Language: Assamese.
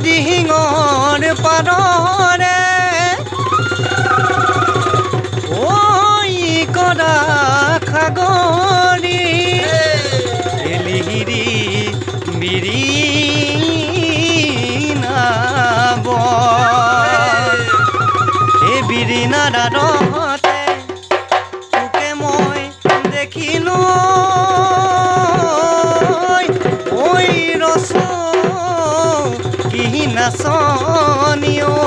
দিহিঙৰ পাৰৰে কদা খাগৰি এলিহিৰি মিৰি নাব এই বিৰিণা দাদতে তোকে মই দেখিলো ঐ ৰচ কি নাচনিও